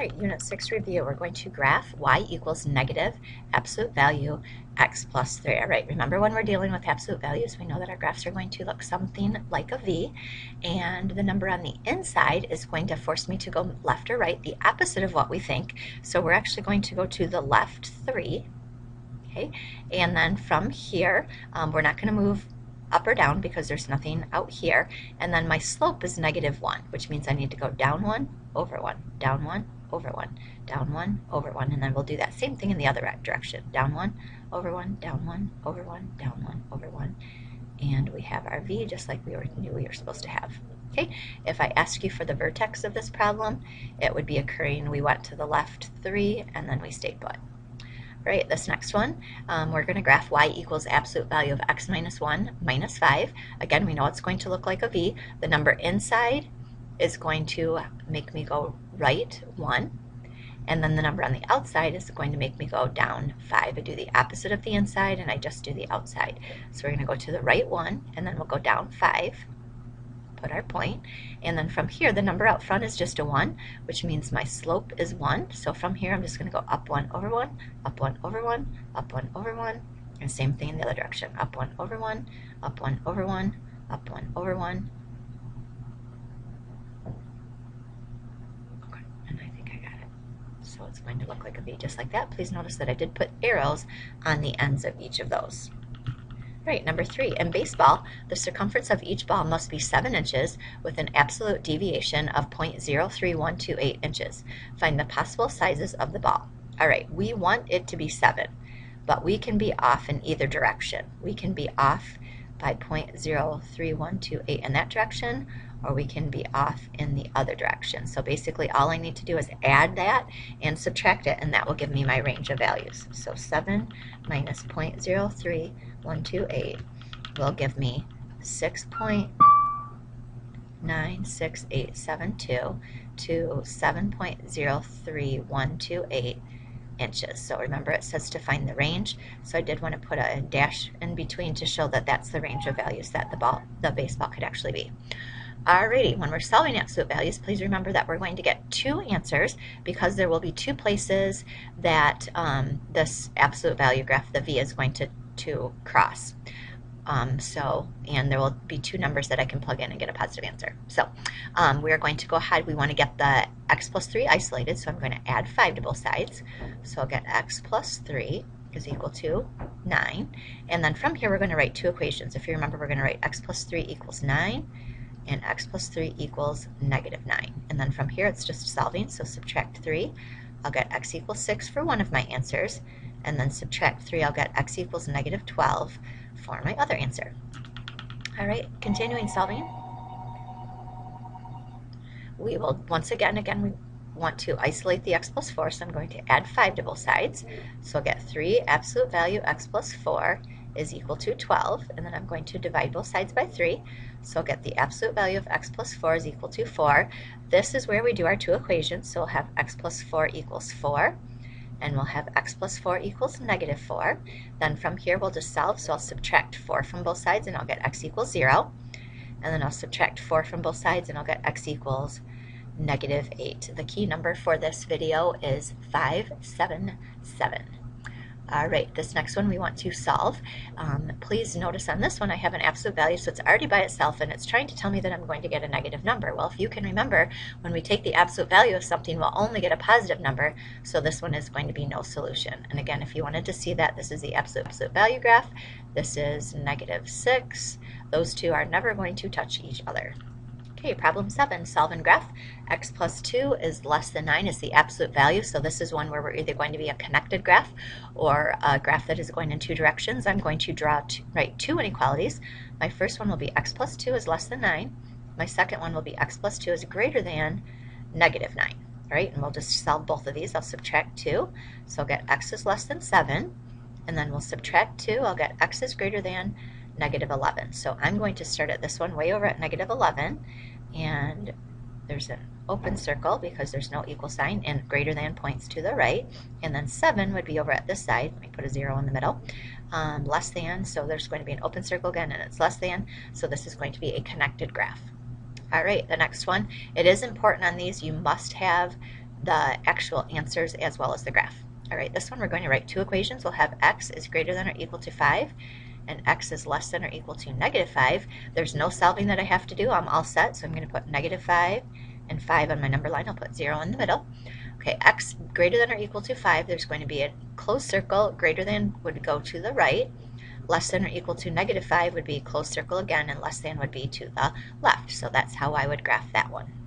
right, Unit 6 review. We're going to graph y equals negative absolute value x plus 3. All right, remember when we're dealing with absolute values, we know that our graphs are going to look something like a V, and the number on the inside is going to force me to go left or right, the opposite of what we think. So we're actually going to go to the left 3, okay? And then from here, we're not going to move up or down because there's nothing out here. And then my slope is negative 1, which means I need to go down 1, over 1, down 1, over 1, down 1, over 1, and then we'll do that same thing in the other direction. Down 1, over 1, down 1, over 1, down 1, over 1. And we have our V just like we knew we were supposed to have. Okay, if I ask you for the vertex of this problem, it would be occurring, we went to the left 3 and then we stayed put. Right, this next one, we're going to graph y equals absolute value of x minus 1 minus 5. Again, we know it's going to look like a V. The number inside is going to make me go right 1, and then the number on the outside is going to make me go down 5. I do the opposite of the inside and I just do the outside. So we're going to go to the right 1 and then we'll go down 5, put our point, and then from here the number out front is just a 1, which means my slope is 1. So from here I'm just going to go up 1 over 1, up 1 over 1, up 1 over 1, and same thing in the other direction, up 1 over 1, up 1 over 1, up 1 over 1. Okay, and I think I got it. So it's going to look like a V just like that. Please notice that I did put arrows on the ends of each of those. Right, number 3, in baseball, the circumference of each ball must be 7 inches with an absolute deviation of 0.03128 inches. Find the possible sizes of the ball. All right, we want it to be 7, but we can be off in either direction. We can be off by 0.03128 in that direction, or we can be off in the other direction. So basically all I need to do is add that and subtract it, and that will give me my range of values. So 7 minus 0.03128 will give me 6.96872 to 7.03128 inches. So remember it says to find the range, so I did want to put a dash in between to show that that's the range of values that the baseball could actually be. Alrighty, when we're solving absolute values, please remember that we're going to get 2 answers because there will be 2 places that this absolute value graph, the V, is going to cross. And there will be 2 numbers that I can plug in and get a positive answer. So we are going to go ahead. We want to get the x plus 3 isolated, so I'm going to add 5 to both sides. So I'll get x plus 3 is equal to 9. And then from here we're going to write 2 equations. If you remember, we're going to write x plus 3 equals 9 and x plus 3 equals negative 9. And then from here it's just solving, so subtract 3. I'll get x equals 6 for one of my answers, and then subtract 3, I'll get x equals negative 12 for my other answer. All right, continuing solving. We will once again we want to isolate the x plus 4, so I'm going to add 5 to both sides. So I'll get 3 absolute value x plus 4 is equal to 12, and then I'm going to divide both sides by 3. So I'll get the absolute value of x plus 4 is equal to 4. This is where we do our 2 equations, so we'll have x plus 4 equals 4, and we'll have x plus 4 equals negative 4. Then from here we'll just solve, so I'll subtract 4 from both sides and I'll get x equals 0. And then I'll subtract 4 from both sides and I'll get x equals negative 8. The key number for this video is 577. All right, this next one we want to solve. Please notice on this one I have an absolute value, so it's already by itself, and it's trying to tell me that I'm going to get a negative number. Well, if you can remember, when we take the absolute value of something, we'll only get a positive number, so this one is going to be no solution. And again, if you wanted to see that, this is the absolute value graph. This is negative 6. Those two are never going to touch each other. Okay, problem 7, solve and graph. X plus 2 is less than 9 is the absolute value, so this is one where we're either going to be a connected graph or a graph that is going in 2 directions. I'm going to write 2 inequalities. My first one will be x plus 2 is less than 9. My second one will be x plus 2 is greater than negative 9. All right, and we'll just solve both of these. I'll subtract 2, so I'll get x is less than 7, and then we'll subtract 2. I'll get x is greater than negative 11. So I'm going to start at this one way over at negative 11, and there's an open circle because there's no equal sign, and greater than points to the right, and then 7 would be over at this side. Let me put a 0 in the middle. Less than, so there's going to be an open circle again, and it's less than, so this is going to be a connected graph. All right, the next one, it is important on these, you must have the actual answers as well as the graph. All right, this one we're going to write two equations. We'll have x is greater than or equal to 5 and x is less than or equal to -5. There's no solving that I have to do. I'm all set, so I'm going to put -5 and 5 on my number line. I'll put 0 in the middle. Okay, x greater than or equal to 5, there's going to be a closed circle. Greater than would go to the right. Less than or equal to -5 would be closed circle again, and less than would be to the left. So that's how I would graph that one.